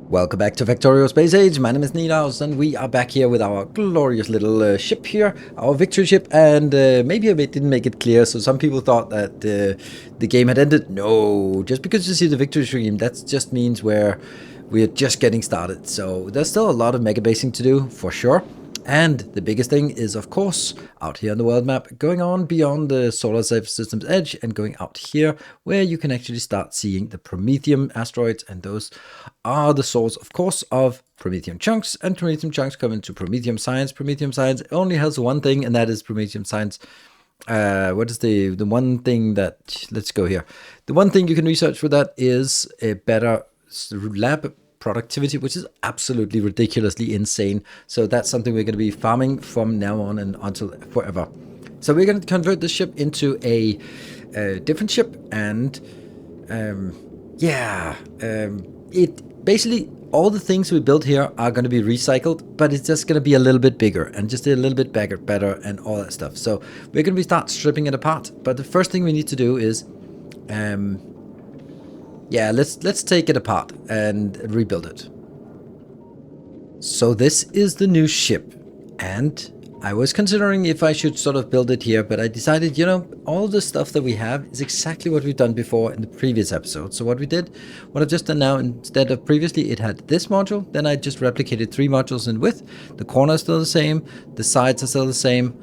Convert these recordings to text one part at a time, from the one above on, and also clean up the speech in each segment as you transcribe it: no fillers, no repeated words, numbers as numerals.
Welcome back to Factorio Space Age. My name is Nilaus, and we are back here with our glorious little ship here, our victory ship. And maybe I didn't make it clear, so some people thought that the game had ended. No, just because you see the victory stream, that just means we're just getting started. So there's still a lot of mega basing to do, for sure. And the biggest thing is, of course, out here on the world map, going on beyond the solar system's edge and going out here where you can actually start seeing the Promethium asteroids. And those are the source, of course, of Promethium chunks. And Promethium chunks come into Promethium science. Promethium science only has one thing, and that is Promethium science. What is the one thing that, let's go here. The one thing you can research for that is a better lab productivity, which is absolutely ridiculously insane. So that's something we're going to be farming from now on and until forever. So we're going to convert this ship into a different ship, and it basically, all the things we built here are going to be recycled, but it's just going to be a little bit bigger and just a little bit better and all that stuff. So we're going to start stripping it apart. But the first thing we need to do is let's take it apart and rebuild it. So this is the new ship, and I was considering if I should sort of build it here, but I decided, you know, all the stuff that we have is exactly what we've done before in the previous episode. So what I've just done now, instead of previously it had this module, then I just replicated 3 modules in width. The corner is still the same, the sides are still the same.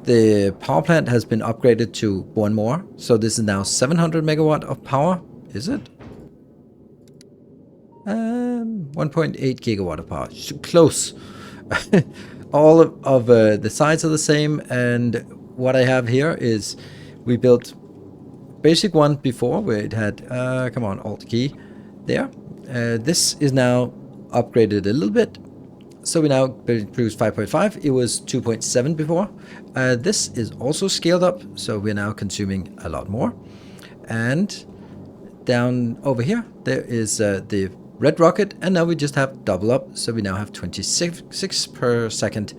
The power plant has been upgraded to 1 more, so this is now 700 megawatt of power. Is it? 1.8 gigawatt of power. Close. All of the sides are the same, and what I have here is we built basic one before where it had come on, alt key there. This is now upgraded a little bit, so we now produce 5.5. It was 2.7 before. This is also scaled up, so we're now consuming a lot more. And down over here there is the red rocket, and now we just have double up, so we now have 26 per second.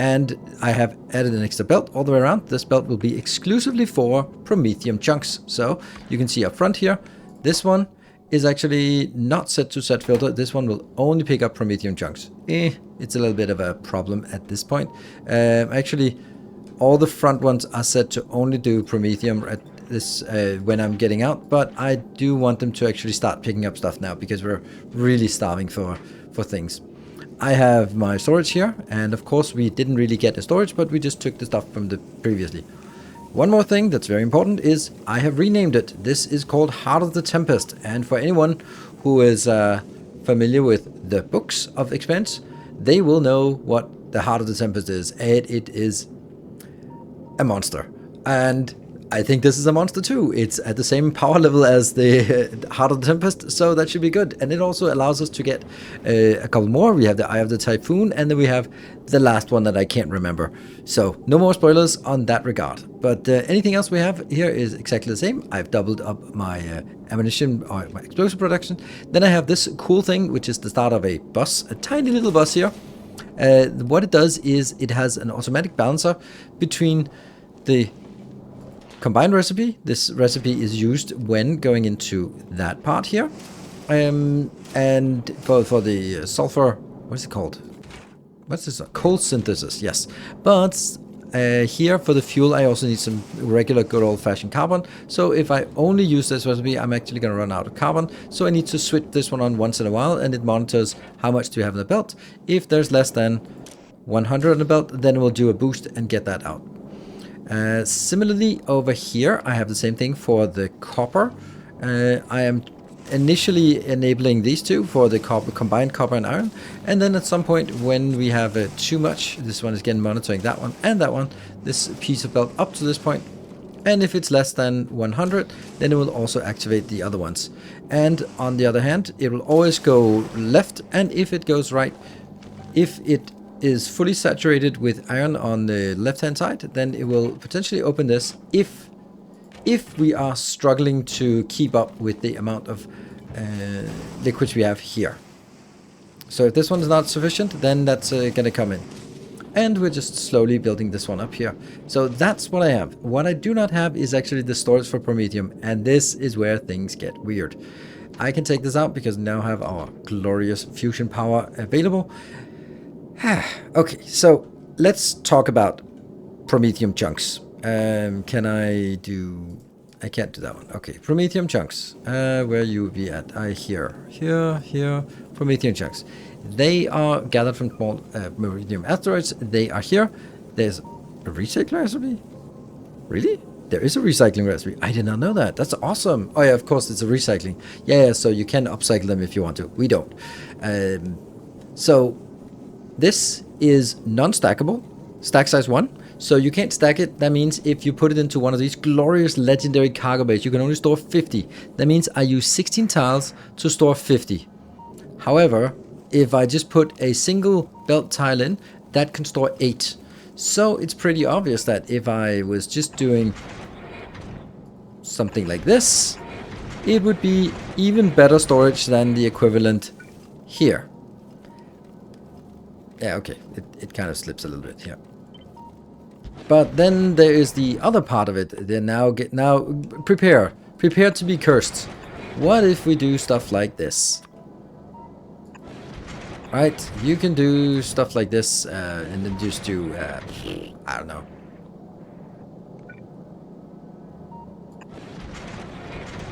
And I have added an extra belt all the way around. This belt will be exclusively for Promethium chunks. So you can see up front here, this one is actually not set to set filter. This one will only pick up Promethium chunks. It's a little bit of a problem at this point. Actually, all the front ones are set to only do Promethium at this when I'm getting out, but I do want them to actually start picking up stuff now, because we're really starving for things. I have my storage here, and of course we didn't really get the storage, but we just took the stuff from the previously. One more thing that's very important is I have renamed it. This is called Heart of the Tempest, and for anyone who is familiar with the books of Expanse, they will know what the Heart of the Tempest is. It is a monster, and I think this is a monster too. It's at the same power level as the Heart of the Tempest, so that should be good. And it also allows us to get a couple more. We have the Eye of the Typhoon, and then we have the last one that I can't remember. So no more spoilers on that regard. But anything else we have here is exactly the same. I've doubled up my ammunition or my explosive production. Then I have this cool thing, which is the start of a bus, a tiny little bus here. What it does is it has an automatic balancer between the combined recipe. This recipe is used when going into that part here, and for the sulfur, what's it called? What's this? Coal synthesis, yes. But here for the fuel, I also need some regular good old-fashioned carbon. So if I only use this recipe, I'm actually going to run out of carbon. So I need to switch this one on once in a while, and it monitors how much do you have in the belt. If there's less than 100 in the belt, then we'll do a boost and get that out. Similarly over here I have the same thing for the copper. I am initially enabling these two for the combined copper and iron, and then at some point when we have too much, this one is again monitoring that one and that one, this piece of belt up to this point, and if it's less than 100, then it will also activate the other ones. And on the other hand, it will always go left, and if it goes right, if it is fully saturated with iron on the left hand side, then it will potentially open this if we are struggling to keep up with the amount of liquids we have here. So if this one is not sufficient, then that's gonna come in, and we're just slowly building this one up here. So that's what I have. What I do not have is actually the storage for Promethium, and this is where things get weird. I can take this out because we now have our glorious fusion power available. Okay, so let's talk about Promethium chunks. Can I do... I can't do that one. Okay, Promethium chunks. Where you be at? Here. Promethium chunks. They are gathered from small Meridian asteroids. They are here. There's a recycling recipe? Really? There is a recycling recipe. I did not know that. That's awesome. Oh yeah, of course it's a recycling. Yeah, so you can upcycle them if you want to. We don't. So this is non-stackable. Stack size 1. So you can't stack it. That means if you put it into one of these glorious legendary cargo bays, you can only store 50. That means I use 16 tiles to store 50. However, if I just put a single belt tile in, that can store 8. So it's pretty obvious that if I was just doing something like this, it would be even better storage than the equivalent here. Yeah, okay, it kind of slips a little bit here. But then there is the other part of it. They now prepare to be cursed. What if we do stuff like this? Right, you can do stuff like this and then just do I don't know.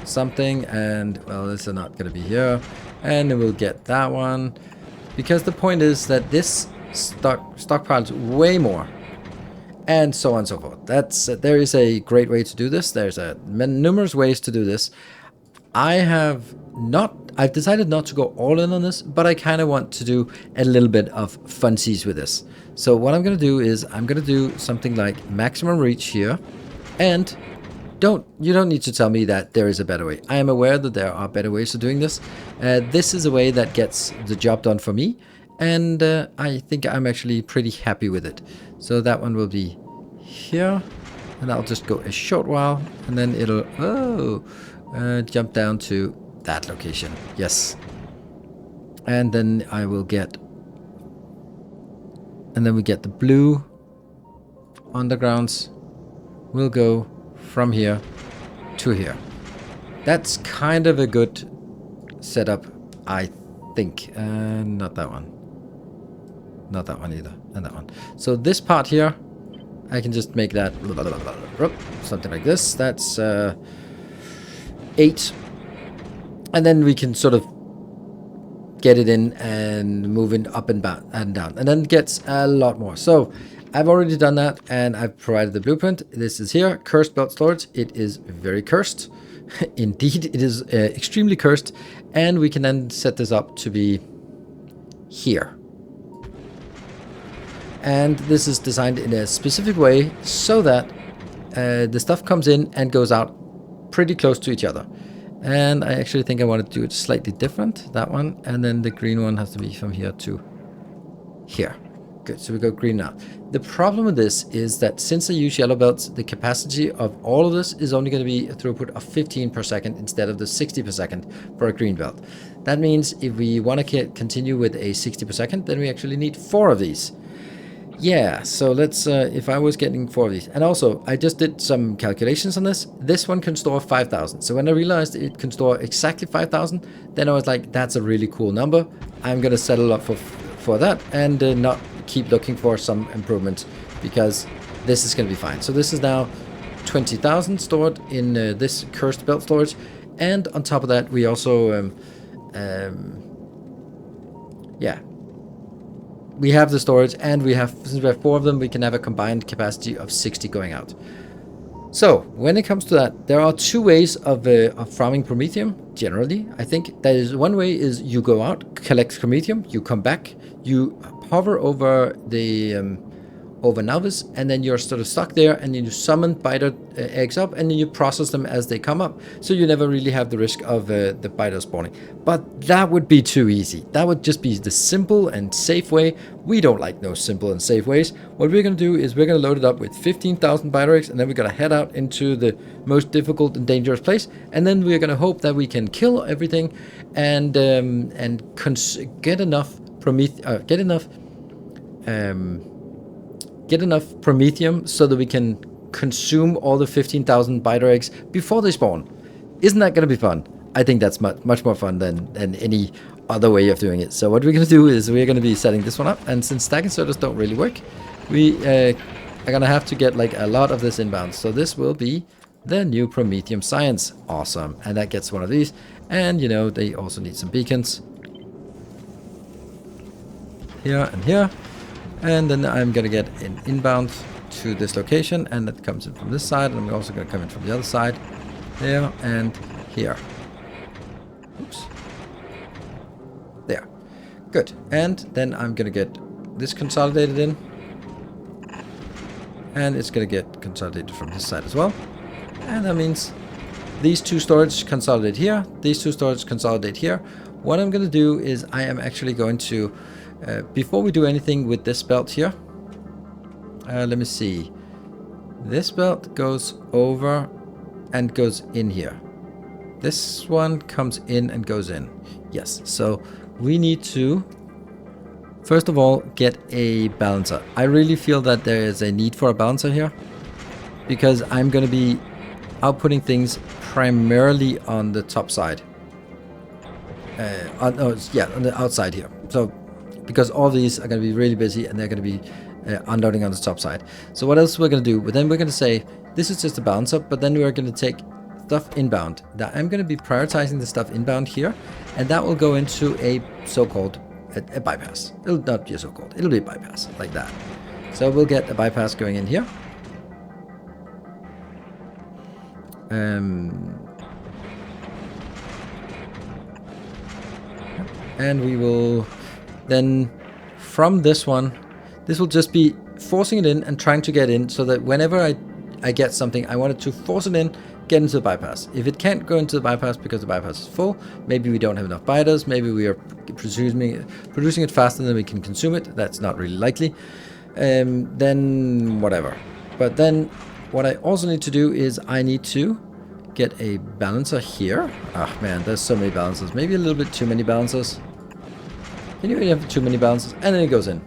Something, and well, this is not going to be here, and then we'll get that one, because the point is that this stockpiles way more. And so on and so forth. There is a great way to do this. There's numerous ways to do this. I've decided not to go all in on this, but I kind of want to do a little bit of funsies with this. So what I'm going to do is I'm going to do something like maximum reach here, and you don't need to tell me that there is a better way. I am aware that there are better ways of doing this. This is a way that gets the job done for me, and I think I'm actually pretty happy with it. So that one will be here, and I'll just go a short while, and then it'll jump down to that location. Yes. And then I will get, and then we get the blue undergrounds will go from here to here. That's kind of a good setup, I think. Not that one. Not that one either. And that one. So this part here, I can just make that something like this. That's 8. And then we can sort of get it in and move it up and down. And then it gets a lot more. So I've already done that, and I've provided the blueprint. This is here. Cursed belt storage. It is very cursed. Indeed, it is extremely cursed. And we can then set this up to be here. And this is designed in a specific way so that the stuff comes in and goes out pretty close to each other. And I actually think I want to do it slightly different, that one. And then the green one has to be from here to here. Good, so we go green now. The problem with this is that since I use yellow belts, the capacity of all of this is only going to be a throughput of 15 per second instead of the 60 per second for a green belt. That means if we want to continue with a 60 per second, then we actually need 4 of these. Yeah, so let's, if I was getting 4 of these. And also, I just did some calculations on this. This one can store 5,000. So when I realized it can store exactly 5,000, then I was like, that's a really cool number. I'm going to settle up for that and not keep looking for some improvements, because this is going to be fine. So this is now 20,000 stored in this cursed belt storage. And on top of that, we also, yeah. We have the storage, and since we have 4 of them, we can have a combined capacity of 60 going out. So when it comes to that, there are 2 ways of farming Promethium. Generally, I think that is one way is you go out, collect Promethium, you come back, you hover over the over Novice, and then you're sort of stuck there, and then you summon biter eggs up, and then you process them as they come up, so you never really have the risk of the biter spawning. But that would be too easy. That would just be the simple and safe way. We don't like those simple and safe ways. What we're going to do is we're going to load it up with 15,000 biter eggs, and then we're going to head out into the most difficult and dangerous place, and then we're going to hope that we can kill everything and get enough Promethium so that we can consume all the 15,000 biter eggs before they spawn. Isn't that going to be fun? I think that's much more fun than any other way of doing it. So what we're going to do is we're going to be setting this one up, and since stack inserters don't really work, we are going to have to get like a lot of this inbound. So this will be the new Promethium science. Awesome. And that gets one of these. And you know, they also need some beacons here and here. And then I'm going to get an inbound to this location, and that comes in from this side, and we're also going to come in from the other side there and here. Oops. There. Good. And then I'm going to get this consolidated in, and it's going to get consolidated from this side as well. And that means these two storage consolidate here, these two storage consolidate here. What I'm going to do is I am actually going to before we do anything with this belt here, let me see. This belt goes over and goes in here. This one comes in and goes in. Yes, so we need to, first of all, get a balancer. I really feel that there is a need for a balancer here, because I'm going to be outputting things primarily on the top side. On the outside here. So, because all these are going to be really busy and they're going to be unloading on the top side. So what else we're going to do? Well, then we're going to say, this is just a balancer, but then we're going to take stuff inbound. Now I'm going to be prioritizing the stuff inbound here, and that will go into a so-called a bypass. It'll not be a so-called, it'll be a bypass, like that. So we'll get a bypass going in here. And we will then, from this one, this will just be forcing it in and trying to get in, so that whenever I get something, I want it to force it in, get into the bypass. If it can't go into the bypass because the bypass is full, maybe we don't have enough biters, maybe we are producing it faster than we can consume it. That's not really likely. Then whatever. But then what I also need to do is I need to get a balancer here. Ah man, there's so many balancers. Maybe a little bit too many balancers. Can you really have too many balancers? And then it goes in.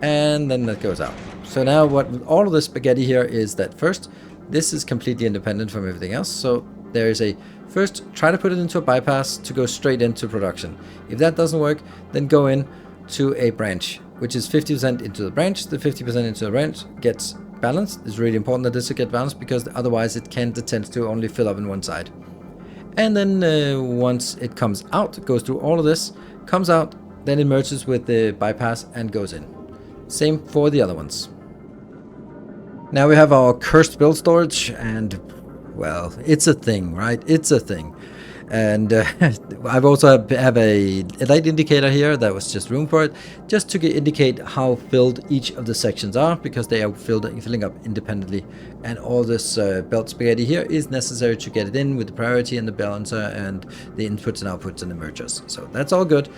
And then that goes out. So now what all of this spaghetti here is that first, this is completely independent from everything else. So there is a, first try to put it into a bypass to go straight into production. If that doesn't work, then go in to a branch, which is 50% into the branch. The 50% into the branch gets balanced. It's really important that this will get balanced, because otherwise it tends to only fill up in one side. And then once it comes out, it goes through all of this, comes out, then it merges with the bypass and goes in. Same for the other ones. Now we have our cursed build storage, and well, it's a thing, right? It's a thing. And I've also have a light indicator here that was just room for it, just to indicate how filled each of the sections are, because they are filling up independently. And all this belt spaghetti here is necessary to get it in with the priority and the balancer and the inputs and outputs and the mergers. So that's all good.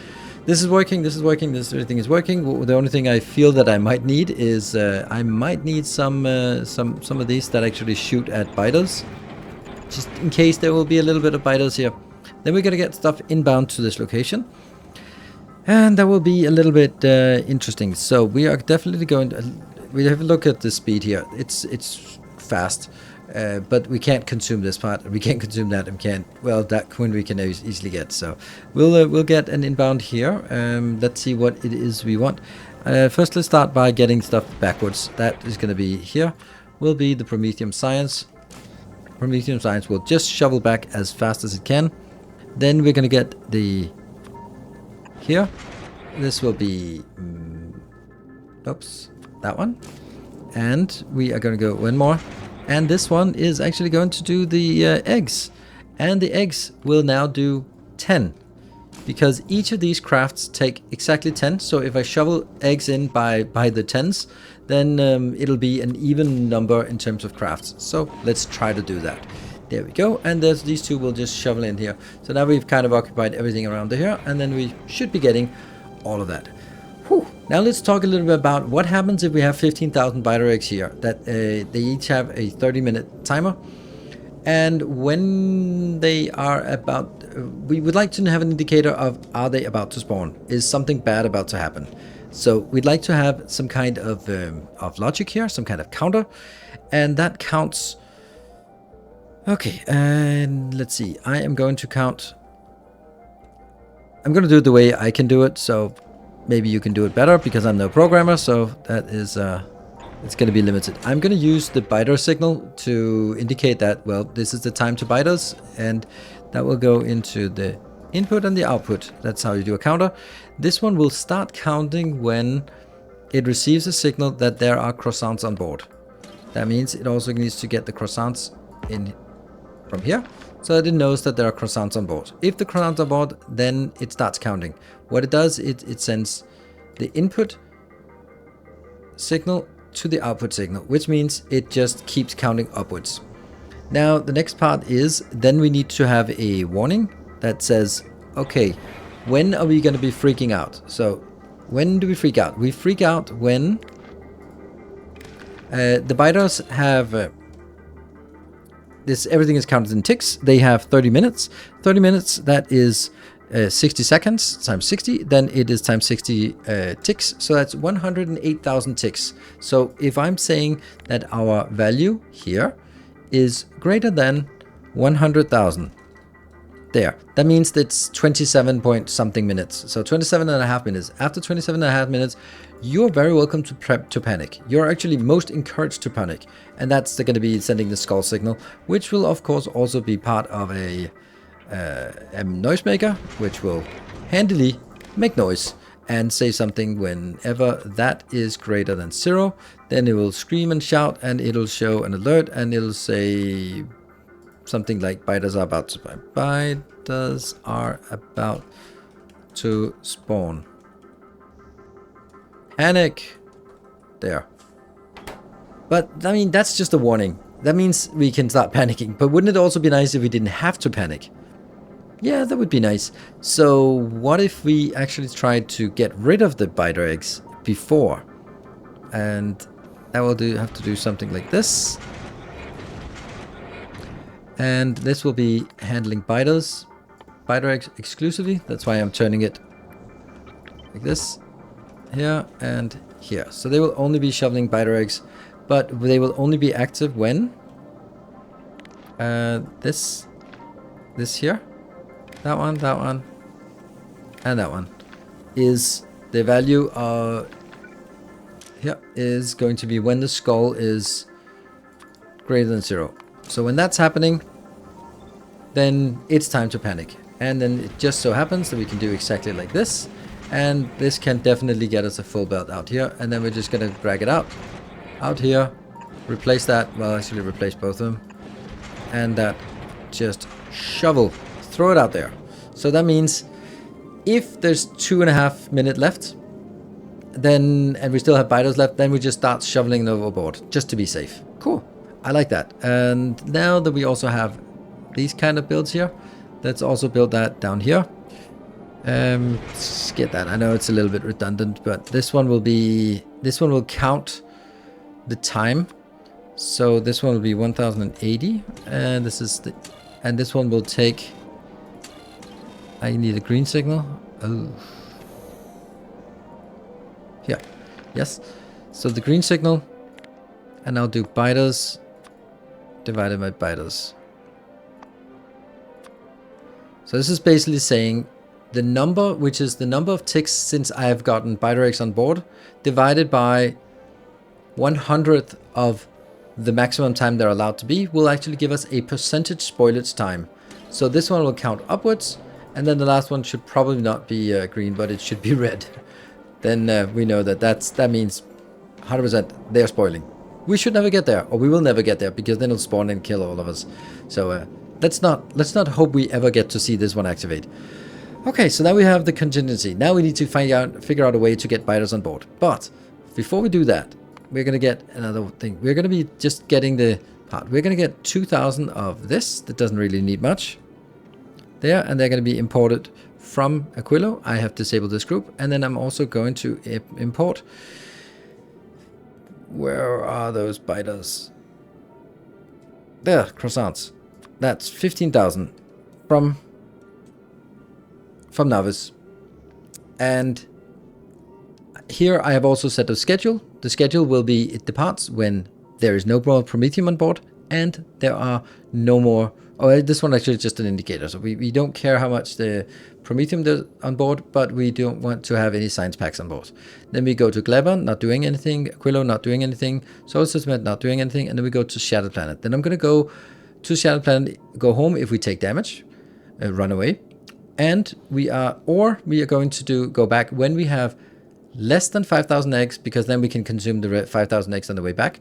This is working, this is working, everything is working. The only thing I feel that I might need is I might need some of these that actually shoot at biters, just in case there will be a little bit of biters here. Then we're gonna get stuff inbound to this location, and that will be a little bit interesting. So we are definitely going to we have a look at the speed here. It's fast. But we can't consume this part, we can't consume that, and can't, well, that one we can easily get. So we'll get an inbound here. Let's see what it is we want. First, let's start by getting stuff backwards. That is going to be here, will be the Promethium science. Promethium science will just shovel back as fast as it can. Then we're going to get the here. This will be oops, that one, and we are going to go one more. And this one is actually going to do the eggs. And the eggs will now do 10. Because each of these crafts take exactly 10. So if I shovel eggs in by the 10s, then it'll be an even number in terms of crafts. So let's try to do that. There we go. And there's these two will just shovel in here. So now we've kind of occupied everything around here. And then we should be getting all of that. Whew. Now let's talk a little bit about what happens if we have 15,000 biter eggs here. That they each have a 30-minute timer, and when they are about, we would like to have an indicator of, are they about to spawn? Is something bad about to happen? So we'd like to have some kind of logic here, some kind of counter, and that counts. Okay, and let's see. I am going to count I'm going to do it the way I can do it, so maybe you can do it better because I'm no programmer, so that is it's going to be limited. I'm going to use the biter signal to indicate that, well, this is the time to bite us, and that will go into the input and the output. That's how you do a counter. This one will start counting when it receives a signal that there are croissants on board. That means it also needs to get the croissants in from here, so that it knows that there are croissants on board. If the croissants are on board, then it starts counting. What it does, it sends the input signal to the output signal, which means it just keeps counting upwards. Now, the next part is, then we need to have a warning that says, okay, when are we going to be freaking out? So, when do we freak out? We freak out when the biters have everything is counted in ticks. They have 30 minutes. 30 minutes, that is 60 seconds times 60. Then it is times 60 ticks. So that's 108,000 ticks. So if I'm saying that our value here is greater than 100,000, there, that means it's 27 point something minutes. So 27 and a half minutes. After 27 and a half minutes, you're very welcome to panic. You're actually most encouraged to panic. And that's going to be sending the skull signal, which will of course also be part of a noisemaker, which will handily make noise and say something whenever that is greater than 0. Then it will scream and shout, and it'll show an alert, and it'll say something like biters are about to spawn. Biters are about to spawn. Panic. There. But I mean, that's just a warning. That means we can start panicking. But wouldn't it also be nice if we didn't have to panic? Yeah, that would be nice. So what if we actually tried to get rid of the biter eggs before? And that will have to do something like this. And this will be handling biter eggs exclusively. That's why I'm turning it like this, here and here. So they will only be shoveling biter eggs, but they will only be active when this here, that one, and that one is the value here is going to be when the skull is greater than 0. So when that's happening, then it's time to panic. And then it just so happens that we can do exactly like this. And this can definitely get us a full belt out here. And then we're just going to drag it out here, replace that. Well, actually replace both of them. And that just shovel, throw it out there. So that means if there's 2.5 minutes left, then, and we still have biters left, then we just start shoveling them overboard just to be safe. Cool. I like that. And now that we also have these kind of builds here, let's also build that down here. Let's get that. I know it's a little bit redundant, but this one will count the time. So this one will be 1080, and this one will take, I need a green signal. Oh. Here. Yes. So the green signal, and I'll do biters divided by biters. So this is basically saying the number, which is the number of ticks since I have gotten biter eggs on board, divided by 100th of the maximum time they're allowed to be, will actually give us a percentage spoilage time. So this one will count upwards, and then the last one should probably not be green, but it should be red. Then we know that means 100% they're spoiling. We should never get there, or we will never get there, because then it'll spawn and kill all of us. So let's not hope we ever get to see this one activate. Okay, so now we have the contingency. Now we need to figure out a way to get biters on board. But before we do that, we're gonna get another thing. We're gonna be just getting the part. We're gonna get 2,000 of this. That doesn't really need much. There, and they're gonna be imported from Aquilo. I have disabled this group, and then I'm also going to import. Where are those biters? There, croissants. That's 15,000 from Navis. And here I have also set a schedule. The schedule will be, it departs when there is no more Promethium on board. and there are no more. Oh, this one actually is just an indicator, so we don't care how much the Promethium does on board, but we don't want to have any science packs on board. Then we go to Gleba, not doing anything, Aquilo, not doing anything, Solar System, not doing anything, and then we go to Shattered Planet. Then I'm going to go to Shattered Planet, go home if we take damage, run away, and we are going to go back when we have less than 5,000 eggs, because then we can consume the 5,000 eggs on the way back.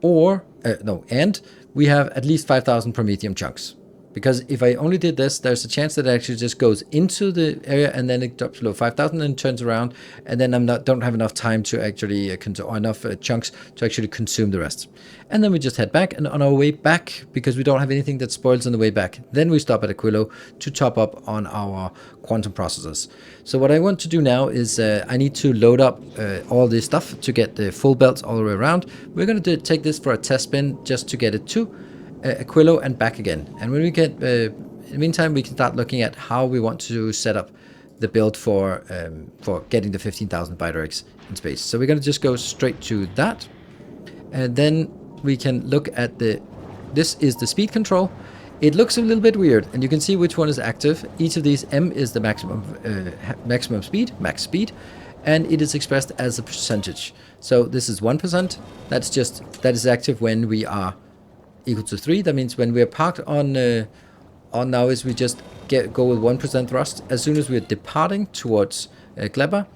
And we have at least 5,000 Promethium chunks. Because if I only did this, there's a chance that it actually just goes into the area and then it drops below 5,000 and turns around, and then don't have enough time to actually or enough chunks to actually consume the rest. And then we just head back, and on our way back, because we don't have anything that spoils on the way back, then we stop at Aquilo to top up on our quantum processors. So what I want to do now is I need to load up all this stuff to get the full belts all the way around. We're going to take this for a test spin just to get it to Aquilo and back again. And when we get, in the meantime, we can start looking at how we want to set up the build for getting the 15,000 Biter eggs in space. So we're going to just go straight to that, and then we can look at this is the speed control. It looks a little bit weird, and you can see which one is active. Each of these, M is the maximum speed, max speed, and it is expressed as a percentage. So this is 1%. That is active when we are equal to 3. That means when we are parked on now is we just go with 1% thrust. As soon as we're departing towards Gleba,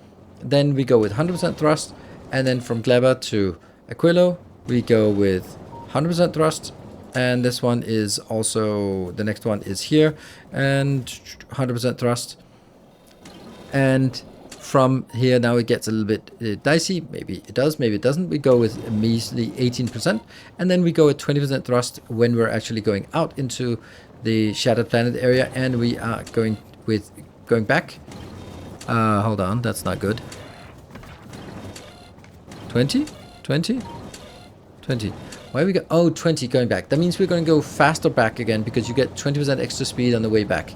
then we go with 100% thrust, and then from Gleba to Aquilo we go with 100% thrust, and this one is also, the next one is here, and 100% thrust. And from here now it gets a little bit dicey. Maybe it does, maybe it doesn't. We go with a measly 18%, and then we go at 20% thrust when we're actually going out into the Shattered Planet area, and we are going back. Hold on, that's not good. 20? 20? 20. Why we go? Oh, 20 going back. That means we're going to go faster back again, because you get 20% extra speed on the way back.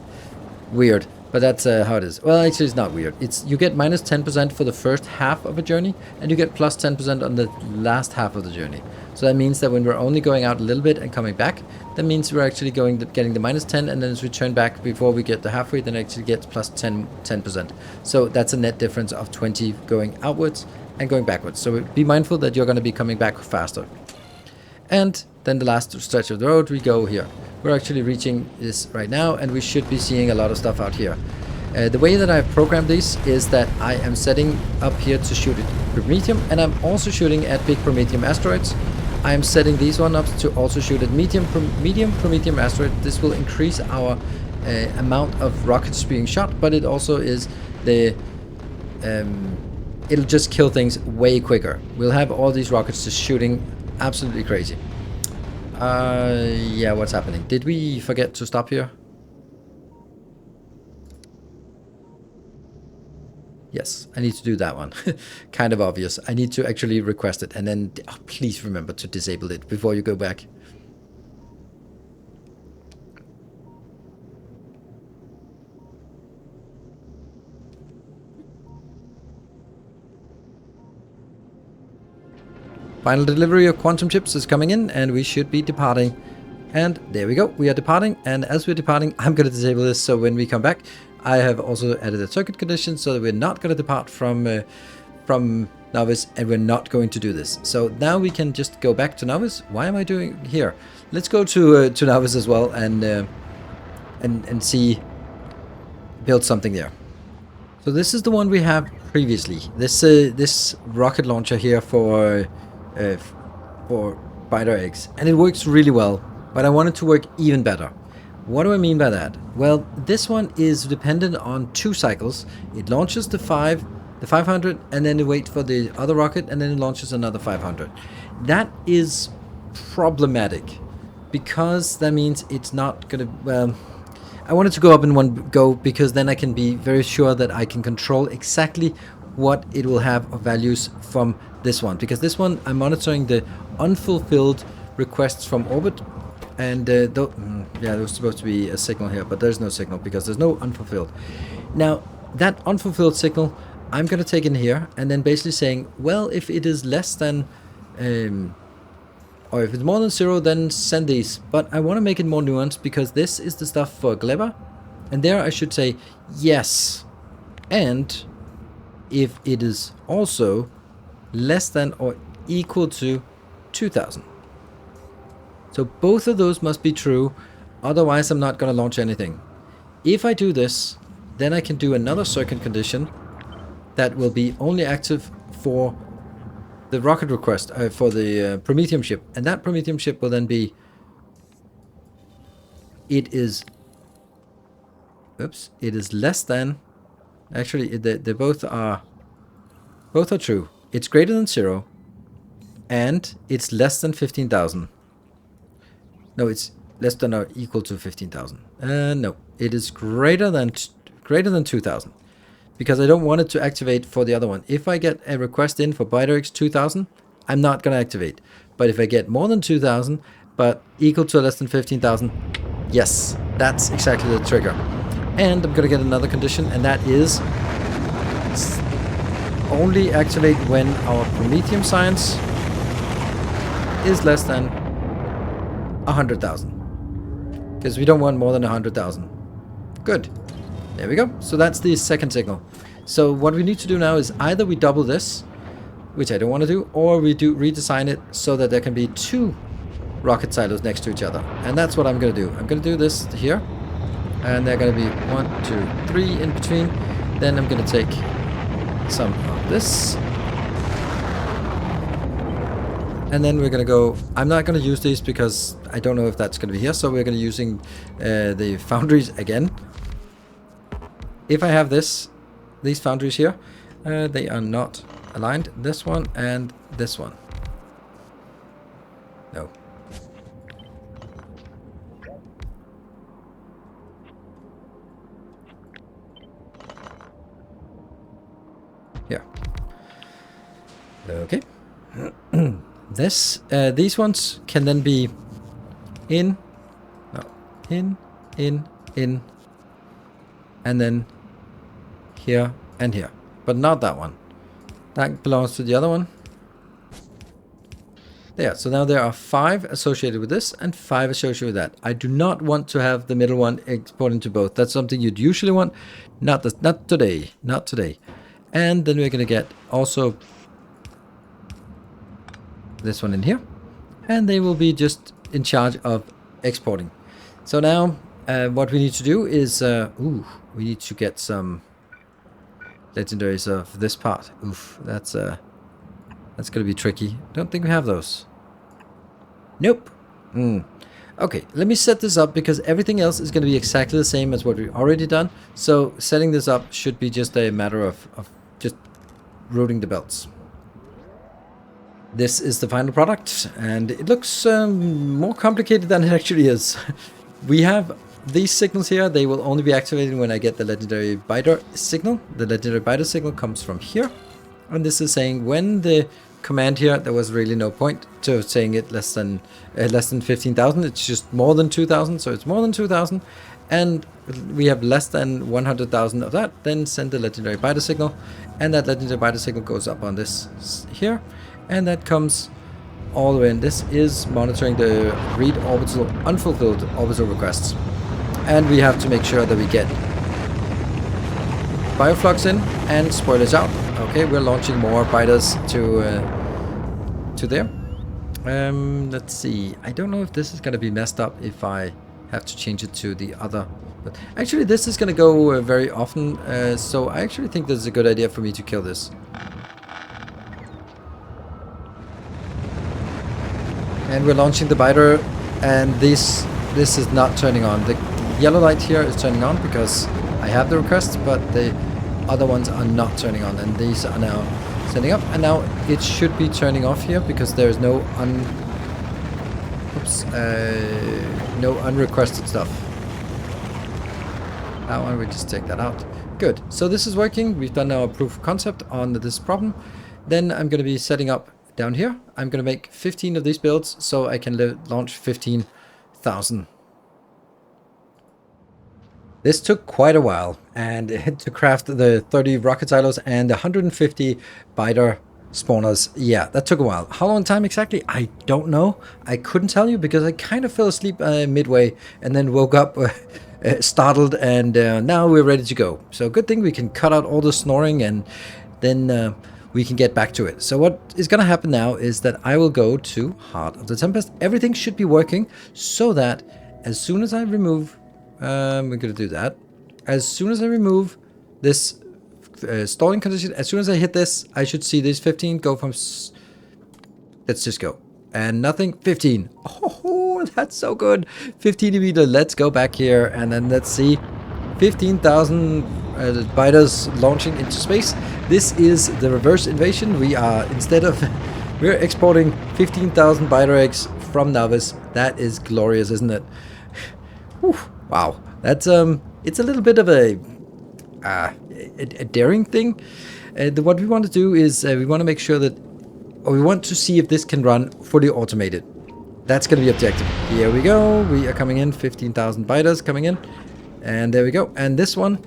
Weird, but that's how it is. Well, actually, it's not weird. You get minus 10% for the first half of a journey, and you get plus 10% on the last half of the journey. So that means that when we're only going out a little bit and coming back, that means we're actually getting the minus 10, and then as we turn back before we get to halfway, then it actually gets plus 10%. So that's a net difference of 20 going outwards and going backwards. So be mindful that you're going to be coming back faster. And then the last stretch of the road, we go here. We're actually reaching this right now, and we should be seeing a lot of stuff out here. The way that I've programmed these is that I am setting up here to shoot at Promethium, and I'm also shooting at big Promethium asteroids. I am setting these one up to also shoot at medium Promethium asteroid. This will increase our amount of rockets being shot, but it also is it'll just kill things way quicker. We'll have all these rockets just shooting absolutely crazy. Yeah, what's happening? Did we forget to stop here? Yes, I need to do that one. Kind of obvious. I need to actually request it, and then please remember to disable it before you go back. Final delivery of quantum chips is coming in, and we should be departing. And there we go, we are departing, and as we're departing, I'm going to disable this, so when we come back, I have also added a circuit condition so that we're not going to depart from Novice, and we're not going to do this. So now we can just go back to Novice. Why am I doing here? Let's go to Novice as well, and see, build something there. So this is the one we have previously. This rocket launcher here for Biter eggs, and it works really well, but I want it to work even better. What do I mean by that? Well, this one is dependent on 2 cycles. It launches the 500, and then it waits for the other rocket, and then it launches another 500. That is problematic, because that means it's not gonna, well, I want it to go up in one go, because then I can be very sure that I can control exactly what it will have of values from this one, because this one I'm monitoring the unfulfilled requests from orbit, and yeah, there was supposed to be a signal here, but there's no signal because there's no unfulfilled. Now that unfulfilled signal I'm going to take in here, and then basically saying, well, if it is less than or if it's more than 0, then send these. But I want to make it more nuanced because this is the stuff for Gleba, and there I should say yes. And if it is also less than or equal to 2000. So both of those must be true, otherwise I'm not going to launch anything. If I do this, then I can do another second condition that will be only active for the rocket request, for the Promethium ship. And that Promethium ship will then be, it is less than, actually they both are true. It's greater than 0, and it's less than 15,000. No, it's less than or equal to 15,000. No, it is greater than 2,000, because I don't want it to activate for the other one. If I get a request in for ByteX 2,000, I'm not going to activate. But if I get more than 2,000, but equal to or less than 15,000, yes, that's exactly the trigger. And I'm going to get another condition, and that is only activate when our Promethium science is less than 100,000. Because we don't want more than 100,000. Good. There we go. So that's the second signal. So what we need to do now is either we double this, which I don't want to do, or we do redesign it so that there can be 2 rocket silos next to each other. And that's what I'm going to do. I'm going to do this here. And they're going to be 1, 2, 3 in between. Then I'm going to take some of this. And then we're going to go, I'm not going to use these because I don't know if that's going to be here. So we're going to using the foundries again. If I have these foundries here, they are not aligned. This one and this one. No. Here. Okay. These ones can then be in, and then here and here, but not that one. That belongs to the other one. There, so now there are 5 associated with this and 5 associated with that. I do not want to have the middle one exporting to both. That's something you'd usually want. Not today. Not today. And then we're going to get also this one in here. And they will be just in charge of exporting. So now what we need to do is, we need to get some legendaries of this part. Oof, that's going to be tricky. Don't think we have those. Nope. Okay, let me set this up because everything else is going to be exactly the same as what we've already done. So setting this up should be just a matter of just routing the belts. This is the final product, and it looks more complicated than it actually is. We have these signals here. They will only be activated when I get the legendary biter signal. The legendary biter signal comes from here. And this is saying when the command here, there was really no point to saying it less than 15,000. It's just more than 2,000. So it's more than 2,000. And we have less than 100,000 of that. Then send the legendary biter signal. And that legendary biter signal goes up on this here. And that comes all the way in. This is monitoring the read orbital, unfulfilled orbital requests. And we have to make sure that we get bioflux in and spoilers out. Okay, we're launching more biters to there. Let's see. I don't know if this is going to be messed up if I have to change it to the other. But actually, this is going to go very often. So I actually think this is a good idea for me to kill this. And we're launching the biter, and this is not turning on. The yellow light here is turning on because I have the request, but the other ones are not turning on, and these are now sending up. And now it should be turning off here because there is no unrequested stuff. That one, we just take that out. Good. So this is working. We've done our proof of concept on this problem. Then I'm going to be setting up down here. I'm going to make 15 of these builds so I can launch 15,000. This took quite a while, and to craft the 30 rocket silos and 150 biter spawners. Yeah, that took a while. How long time exactly? I don't know. I couldn't tell you because I kind of fell asleep midway and then woke up startled, and now we're ready to go. So good thing we can cut out all the snoring, and then we can get back to it. So what is going to happen now is that I will go to Heart of the Tempest. Everything should be working so that as soon as I remove... we're going to do that. As soon as I remove this stalling condition, as soon as I hit this, I should see these 15 go from... Let's just go. And nothing. 15. Oh, that's so good. 15 meter. Let's go back here and then let's see. 15,000 biters launching into space. This is the reverse invasion. We are, instead of... we're exporting 15,000 biter eggs from Navis. That is glorious, isn't it? Whew, wow. That's, it's a little bit of a daring thing. What we want to do is we want to make sure that... or we want to see if this can run fully automated. That's going to be objective. Here we go. We are coming in. 15,000 biters coming in. And there we go. And this one,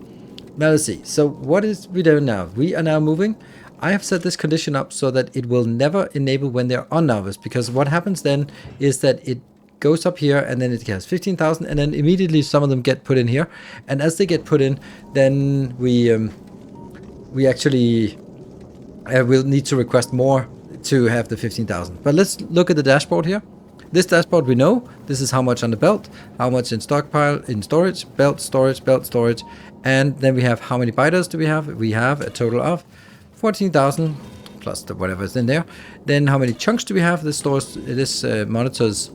now let's see. So what is we doing now? We are now moving. I have set this condition up so that it will never enable when they're on Navis, because what happens then is that it goes up here and then it has 15,000 and then immediately some of them get put in here. And as they get put in, then we actually will need to request more to have the 15,000. But let's look at the dashboard here. This dashboard, we know this is how much on the belt, how much in stockpile, in storage, belt storage, and then we have how many biters do we have. We have a total of 14,000 plus the whatever is in there. Then how many chunks do we have? This stores, this monitors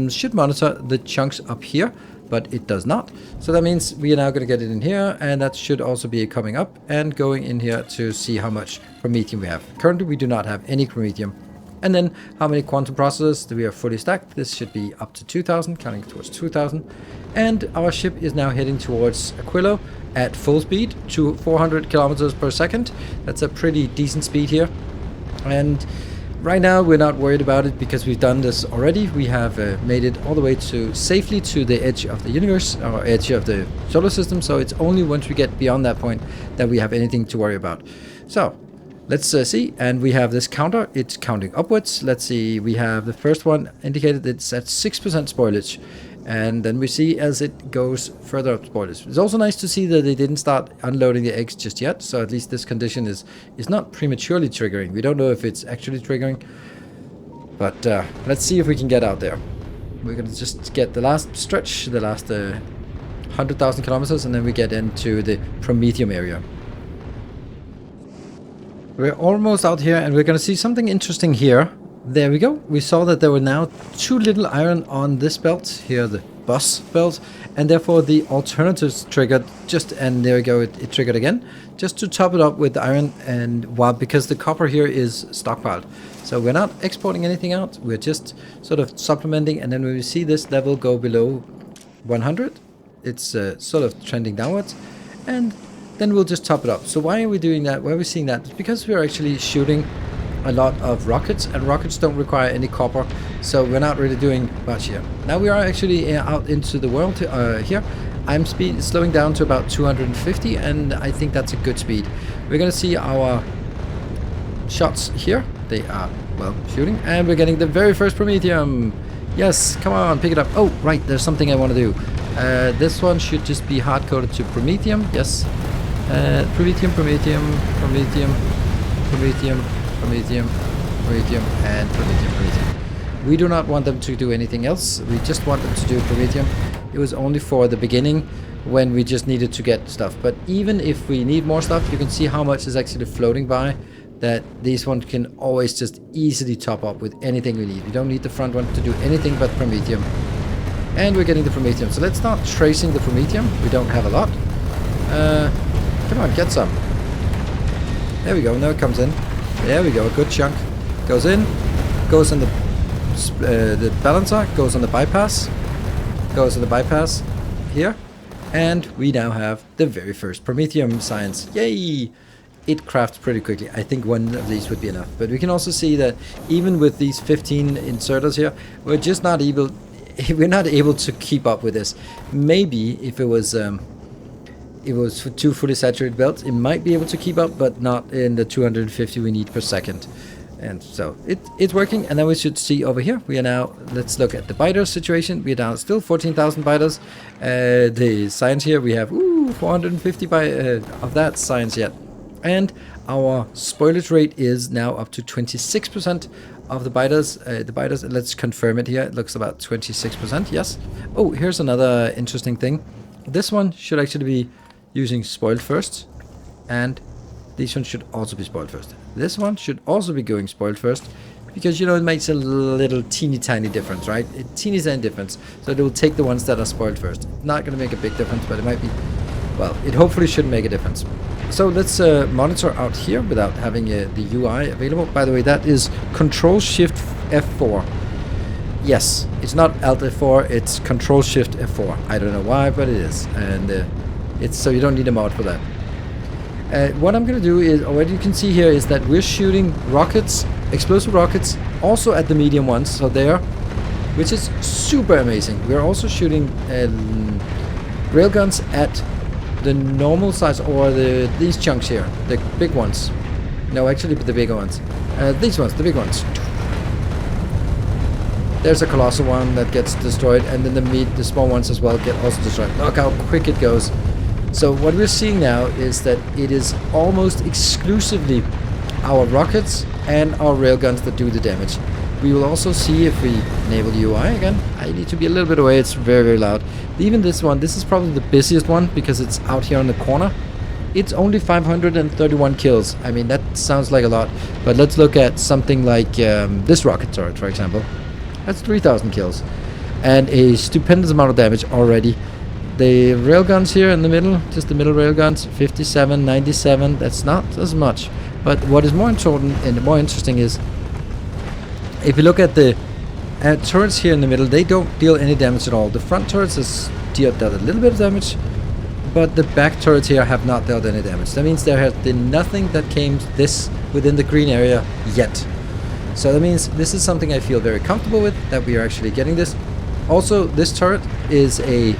should monitor the chunks up here, but it does not. So that means we are now going to get it in here, and that should also be coming up and going in here to see how much Promethium we have. Currently we do not have any Promethium. And then how many quantum processors do we have fully stacked? This should be up to 2,000, counting towards 2,000. And our ship is now heading towards Aquilo at full speed to 400 kilometers per second. That's a pretty decent speed here. And right now we're not worried about it because we've done this already. We have made it all the way to safely to the edge of the universe, or edge of the solar system. So it's only once we get beyond that point that we have anything to worry about. So let's see, and we have this counter. It's counting upwards. Let's see, we have the first one indicated it's at 6% spoilage, and then we see as it goes further up spoilage. It's also nice to see that they didn't start unloading the eggs just yet, so at least this condition is not prematurely triggering. We don't know if it's actually triggering, but let's see if we can get out there. We're gonna just get the last stretch, the last 100,000 kilometers, and then we get into the Promethium area. We're almost out here, and we're going to see something interesting here. There we go. We saw that there were now 2 little iron on this belt here, the bus belt, and therefore the alternatives triggered just, and there we go, it triggered again, just to top it up with the iron, and because the copper here is stockpiled. So we're not exporting anything out, we're just sort of supplementing, and then when we see this level go below 100, it's sort of trending downwards, and then we'll just top it up. So why are we doing that? Why are we seeing that? It's because we're actually shooting a lot of rockets, and rockets don't require any copper, so we're not really doing much here. Now we are actually out into the world here. I'm slowing down to about 250, and I think that's a good speed. We're gonna see our shots here. They are, well, shooting, and we're getting the very first Promethium. Yes, come on, pick it up. Oh, right, there's something I want to do. This one should just be hard-coded to Promethium. Yes. Promethium, Promethium, Promethium, Promethium, Promethium, Promethium, and Promethium, Promethium. We do not want them to do anything else. We just want them to do Promethium. It was only for the beginning when we just needed to get stuff. But even if we need more stuff, you can see how much is actually floating by. That these ones can always just easily top up with anything we need. We don't need the front one to do anything but Promethium. And we're getting the Promethium. So let's start tracing the Promethium. We don't have a lot. Come on, get some. There we go, now it comes in. There we go, a good chunk. Goes in, goes on the balancer, goes on the bypass, goes on the bypass here, and we now have the very first Promethium science. Yay! It crafts pretty quickly. I think one of these would be enough. But we can also see that even with these 15 inserters here, we're just not able... we're not able to keep up with this. Maybe if it was... it was for 2 fully saturated belts. It might be able to keep up, but not in the 250 we need per second. And so it's working. And then we should see over here. We are now, let's look at the biters situation. We are down still 14,000 biters. The science here, we have 450 of that science yet. And our spoilage rate is now up to 26% of the biters. Let's confirm it here. It looks about 26%, yes. Oh, here's another interesting thing. This one should actually be using spoiled first, and these ones should also be spoiled first. This one should also be going spoiled first, because, you know, it makes a little teeny tiny difference, right? A teeny tiny difference. So it will take the ones that are spoiled first. Not going to make a big difference, but it might be, well, it hopefully should make a difference. So let's monitor out here without having the UI available. By the way, that is Control-Shift F4. Yes, it's not Alt F4, it's Control-Shift F4. I don't know why, but it is. And it's so you don't need a mod for that. What I'm going to do is, or what you can see here, is that we're shooting rockets, explosive rockets, also at the medium ones, so there, which is super amazing. We're also shooting railguns at the normal size, or these chunks here, the big ones. No, actually the bigger ones. These ones, the big ones. There's a colossal one that gets destroyed, and then the small ones as well get also destroyed. Look how quick it goes. So what we're seeing now is that it is almost exclusively our rockets and our railguns that do the damage. We will also see if we enable UI again. I need to be a little bit away, it's very, very loud. Even this one, this is probably the busiest one because it's out here in the corner. It's only 531 kills. I mean, that sounds like a lot, but let's look at something like this rocket turret, for example. That's 3,000 kills and a stupendous amount of damage already. The railguns here in the middle, just the middle railguns, 57, 97, that's not as much. But what is more important and more interesting is, if you look at the turrets here in the middle, they don't deal any damage at all. The front turrets has dealt a little bit of damage, but the back turrets here have not dealt any damage. That means there has been nothing that came within the green area yet. So that means this is something I feel very comfortable with, that we are actually getting this. Also, this turret is a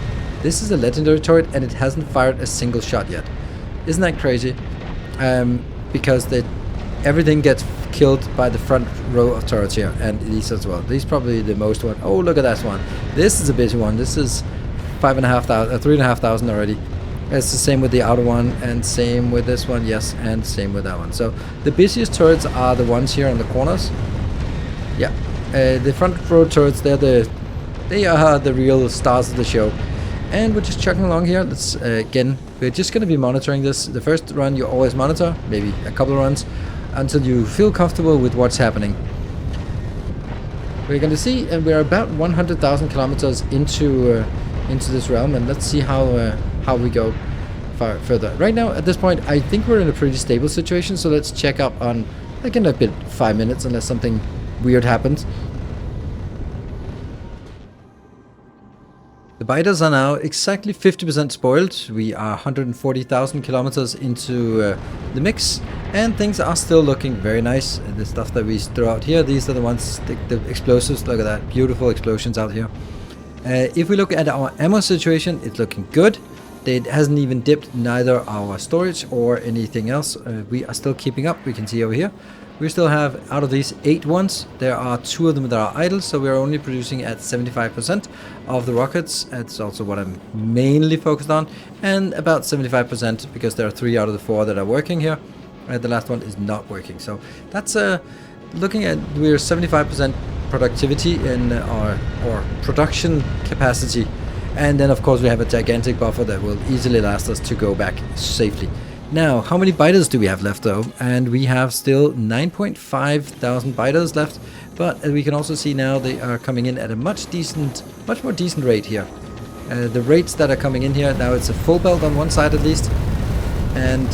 legendary turret, and it hasn't fired a single shot yet. Isn't that crazy? Because everything gets killed by the front row of turrets here, and these as well. These probably the most one. Oh, look at that one. This is a busy one. This is 3,500 already. It's the same with the outer one, and same with this one, yes, and same with that one. So the busiest turrets are the ones here on the corners. Yeah, the front row turrets, they are the real stars of the show. And we're just chugging along here. Let's again, we're just going to be monitoring this. The first run you always monitor, maybe a couple of runs, until you feel comfortable with what's happening. We're going to see, and we're about 100,000 kilometers into this realm, and let's see how we go further. Right now, at this point, I think we're in a pretty stable situation. So let's check up on like in a bit 5 minutes, unless something weird happens. The biters are now exactly 50% spoiled. We are 140,000 kilometers into the mix, and things are still looking very nice. The stuff that we throw out here, these are the ones, the explosives. Look at that, beautiful explosions out here. If we look at our ammo situation, it's looking good. It hasn't even dipped, neither our storage or anything else. We are still keeping up. We can see over here. We still have, out of these 8 ones, there are 2 of them that are idle, so we are only producing at 75% of the rockets. That's also what I'm mainly focused on, and about 75% because there are 3 out of the 4 that are working here. The last one is not working. So that's looking at, we're 75% productivity in our production capacity, and then of course we have a gigantic buffer that will easily last us to go back safely. Now, how many biters do we have left though? And we have still 9,500 biters left, but we can also see now they are coming in at a much more decent rate here. The rates that are coming in here, now it's a full belt on one side at least, and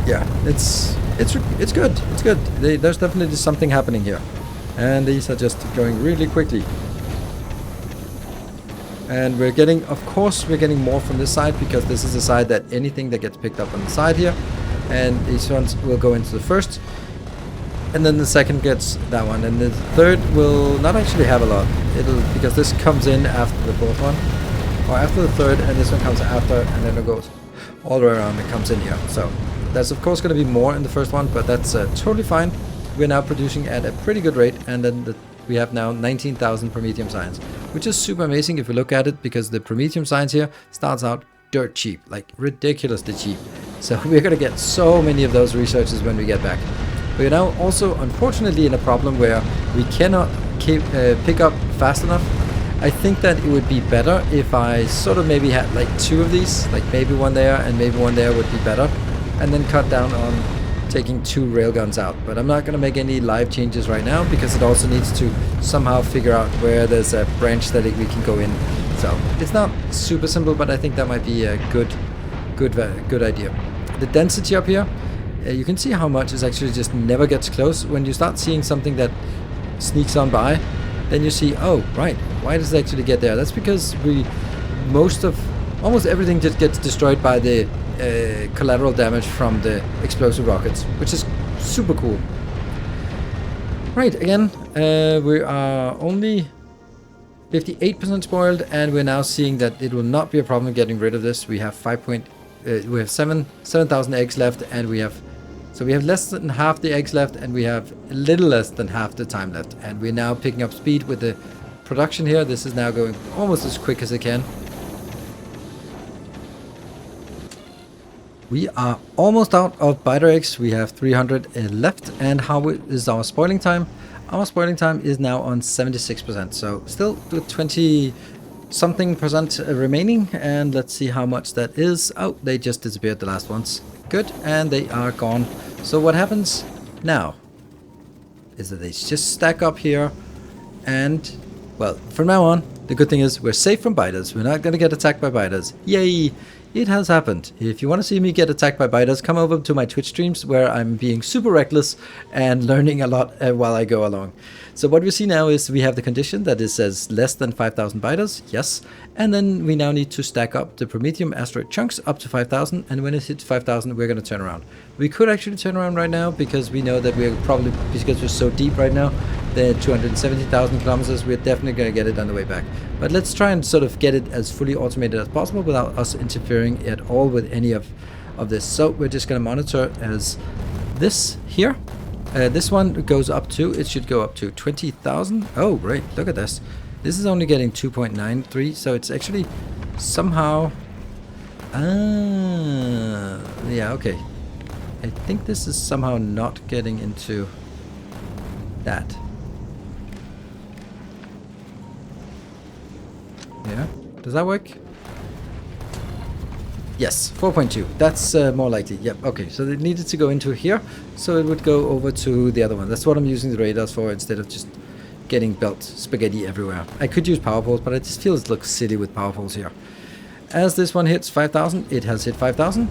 yeah, it's good, it's good. There's definitely something happening here, and these are just going really quickly. And we're getting, of course, we're getting more from this side, because this is the side that anything that gets picked up on the side here, and these ones will go into the first, and then the second gets that one, and the third will not actually have a lot. It'll, because this comes in after the fourth one. or after the third, and this one comes after, and then it goes all the way around and comes in here. So that's of course going to be more in the first one, but that's totally fine. We're now producing at a pretty good rate, and then we have now 19,000 Promethium science, which is super amazing if you look at it, because the Promethium science here starts out dirt cheap, like ridiculously cheap. So we're going to get so many of those researches when we get back. We're now also unfortunately in a problem where we cannot pick up fast enough. I think that it would be better if I sort of maybe had like 2 of these, like maybe one there and maybe one there would be better, and then cut down on taking 2 railguns out. But I'm not going to make any live changes right now, because it also needs to somehow figure out where there's a branch that we can go in. So it's not super simple, but I think that might be a good idea. The density up here, you can see how much is actually just never gets close. When you start seeing something that sneaks on by, then you see, oh right, why does it actually get there? That's because almost everything just gets destroyed by the collateral damage from the explosive rockets, which is super cool. Right, again, we are only 58% spoiled, and we're now seeing that it will not be a problem getting rid of this. We have 7,000 eggs left, and we have less than half the eggs left, and we have a little less than half the time left, and we're now picking up speed with the production here. This is now going almost as quick as it can. We are almost out of biter eggs. We have 300 left. And how is our spoiling time? Our spoiling time is now on 76%. So still 20 something percent remaining. And let's see how much that is. Oh, they just disappeared, the last ones. Good. And they are gone. So what happens now is that they just stack up here. And, well, from now on, the good thing is we're safe from biters. We're not going to get attacked by biters. Yay! It has happened. If you want to see me get attacked by biters, come over to my Twitch streams where I'm being super reckless and learning a lot while I go along. So what we see now is we have the condition that it says less than 5,000 biters, yes. And then we now need to stack up the Promethium asteroid chunks up to 5,000. And when it hits 5,000, we're going to turn around. We could actually turn around right now because we know that we're probably, because we're so deep right now, the 270,000 kilometers, we're definitely going to get it on the way back. But let's try and sort of get it as fully automated as possible without us interfering at all with any of this. So we're just going to monitor as this here. This one goes up to, it should go up to 20,000. Oh, great. Look at this. This is only getting 2.93. So it's actually somehow... yeah, okay. I think this is somehow not getting into that. Yeah, does that work? Yes, 4.2. That's more likely. Yep, okay. So it needed to go into here, so it would go over to the other one. That's what I'm using the radars for, instead of just getting belt spaghetti everywhere. I could use power poles, but it just feels it looks silly with power poles here. As this one hits 5,000, it has hit 5,000.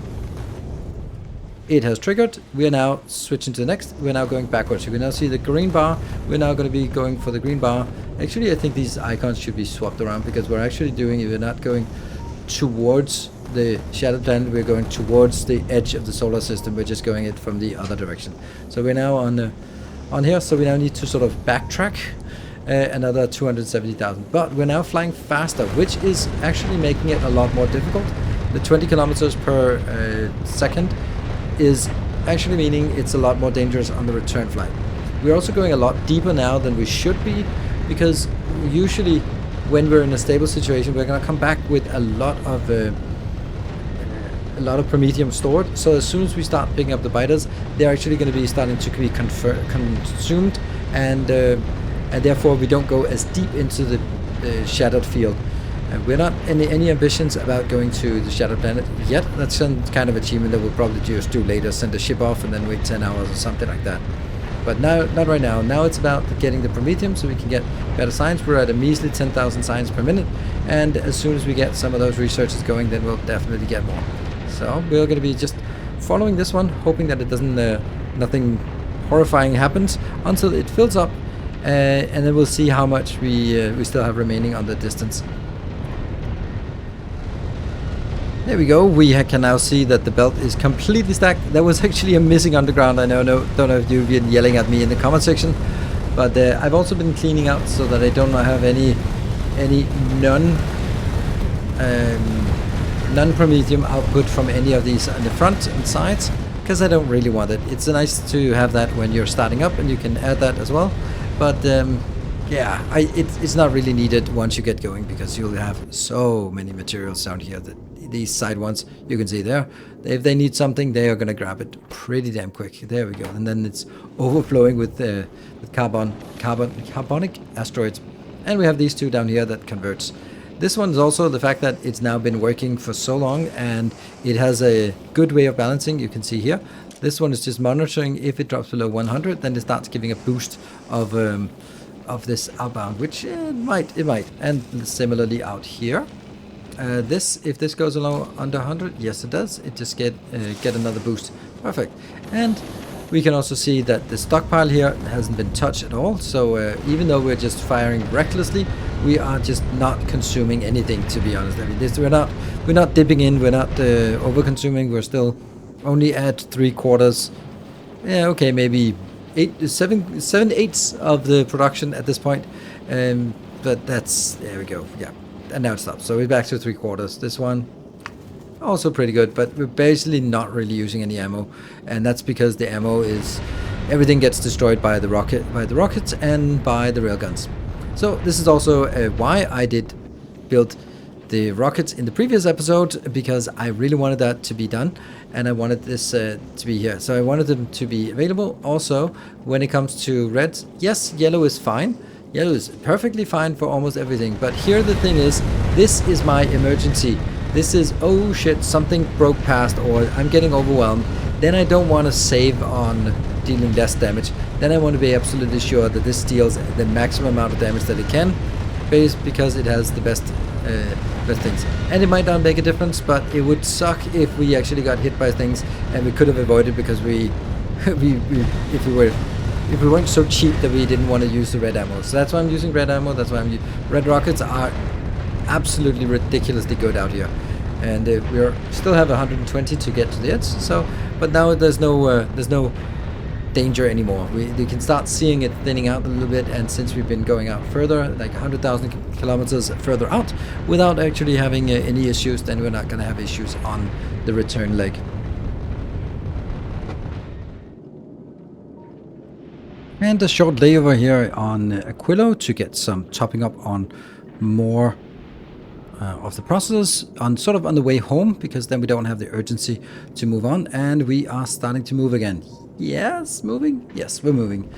It has triggered. We are now switching to the next. We're now going backwards. You can now see the green bar. We're now going to be going for the green bar. Actually, I think these icons should be swapped around, because we're actually doing, we're not going towards the shattered planet, we're going towards the edge of the solar system. We're just going it from the other direction. So we're now on here. So we now need to sort of backtrack another 270,000. But we're now flying faster, which is actually making it a lot more difficult. The 20 kilometers per second is actually meaning it's a lot more dangerous on the return flight. We're also going a lot deeper now than we should be, because usually when we're in a stable situation, we're going to come back with a lot of Promethium stored. So as soon as we start picking up the biters, they're actually going to be starting to be consumed, and therefore we don't go as deep into the shattered field. We're not any ambitions about going to the shattered planet yet. That's some kind of achievement that we'll probably just do later, send the ship off and then wait 10 hours or something like that. But now, not right now. Now it's about getting the Promethium so we can get better science. We're at a measly 10,000 science per minute, and as soon as we get some of those researches going, then we'll definitely get more. So we're going to be just following this one, hoping that it doesn't, nothing horrifying happens until it fills up, and then we'll see how much we still have remaining on the distance. There we go. We can now see that the belt is completely stacked. There was actually a missing underground. I don't know if you've been yelling at me in the comment section, but I've also been cleaning out so that I don't have any non-Promethium output from any of these on the front and sides, because I don't really want it. It's nice to have that when you're starting up, and you can add that as well. But yeah, it's not really needed once you get going, because you'll have so many materials down here that these side ones, you can see there, if they need something, they are going to grab it pretty damn quick. There we go. And then it's overflowing with carbonic asteroids. And we have these two down here that converts. This one's also the fact that it's now been working for so long, and it has a good way of balancing. You can see here, this one is just monitoring. If it drops below 100, then it starts giving a boost of this outbound, which it might. And similarly out here, if this goes along under 100, yes it does. It just get another boost. Perfect. And we can also see that the stockpile here hasn't been touched at all. So even though we're just firing recklessly, we are just not consuming anything, to be honest. I mean, we're not dipping in, we're not over consuming. We're still only at 3/4. Yeah, okay, maybe 7/8 of the production at this point. But there we go. Yeah, and now it stops. So we're back to 3/4. This one also pretty good, but we're basically not really using any ammo, and that's because the ammo is everything gets destroyed by the rockets and by the railguns. So this is also why I did build the rockets in the previous episode, because I really wanted that to be done, and I wanted this to be here. So I wanted them to be available. Also, when it comes to reds, yes, yellow is fine. Yellow is perfectly fine for almost everything. But here the thing is, this is my emergency. This is, oh shit, something broke past, or I'm getting overwhelmed. Then I don't want to save on dealing less damage. Then I want to be absolutely sure that this deals the maximum amount of damage that it can, because it has the best things. And it might not make a difference, but it would suck if we actually got hit by things and we could have avoided because if we weren't so cheap that we didn't want to use the red ammo. So that's why I'm using red ammo. That's why red rockets are absolutely ridiculously good out here. And we still have 120 to get to the edge. So, but now there's no danger anymore. We can start seeing it thinning out a little bit, and since we've been going out further, like 100,000 kilometers further out, without actually having any issues, then we're not going to have issues on the return leg. And a short layover here on Aquilo to get some topping up on more of the processors on the way home, because then we don't have the urgency to move on, and we are starting to move again. Yes, moving? Yes, we're moving.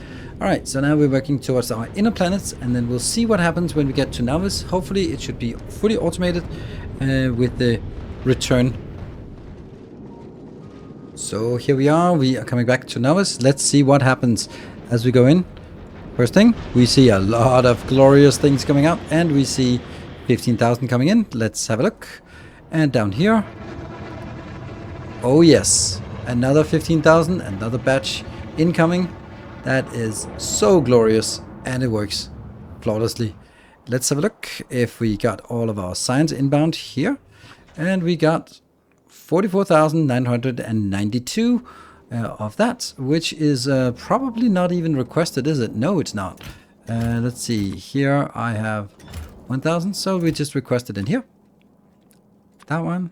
Alright, so now we're working towards our inner planets, and then we'll see what happens when we get to Nilaus. Hopefully it should be fully automated with the return. So here we are coming back to Nilaus. Let's see what happens as we go in. First thing, we see a lot of glorious things coming out, and we see 15,000 coming in. Let's have a look. And down here, oh yes, another 15,000, another batch incoming. That is so glorious, and it works flawlessly. Let's have a look if we got all of our signs inbound here, and we got 44,992 of that, which is probably not even requested, is it? No, it's not. Let's see, here I have 1,000, so we just requested in here. That one,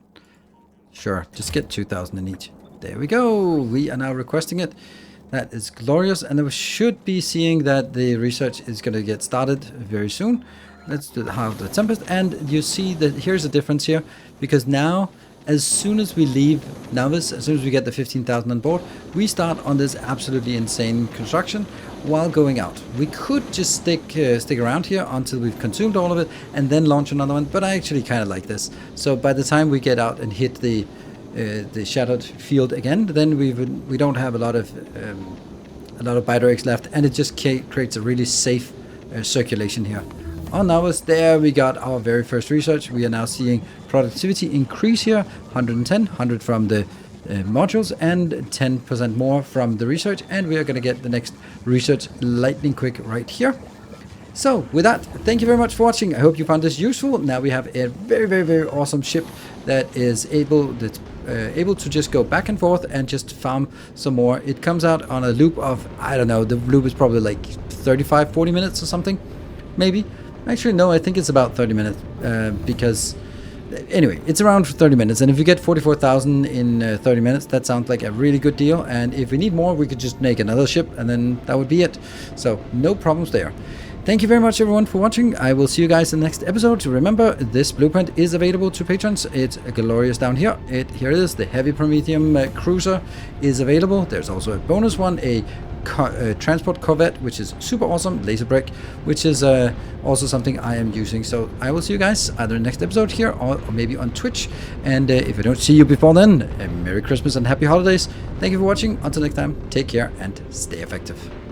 sure, just get 2,000 in each. There we go, we are now requesting it. That is glorious, and we should be seeing that the research is going to get started very soon. Let's do the Tempest, and you see that here's the difference here, because now, as soon as we leave Nilaus, as soon as we get the 15,000 on board, we start on this absolutely insane construction while going out. We could just stick around here until we've consumed all of it and then launch another one, but I actually kind of like this. So by the time we get out and hit the shattered field again, then we don't have a lot of biter eggs left, and it just creates a really safe circulation here. On Nilaus, there we got our very first research. We are now seeing productivity increase here, 110, 100 from the modules and 10% more from the research, and we are going to get the next research lightning quick right here. So with that, thank you very much for watching. I hope you found this useful. Now we have a very, very, very awesome ship that is able to just go back and forth and just farm some more. It comes out on a loop of, I don't know, the loop is probably like 35-40 minutes or something, maybe. Actually, no, I think it's about 30 minutes because Anyway, it's around 30 minutes, and if you get 44,000 in 30 minutes, that sounds like a really good deal. And if we need more, we could just make another ship, and then that would be it. So no problems there. Thank you very much, everyone, for watching. I will see you guys in the next episode. Remember, this blueprint is available to patrons. It's glorious down here. Here it is. The heavy Promethium cruiser is available. There's also a bonus one, a transport corvette, which is super awesome, laser brick, which is also something I am using. So I will see you guys either in the next episode here or maybe on Twitch. And if I don't see you before then, Merry Christmas and Happy Holidays. Thank you for watching. Until next time, take care and stay effective.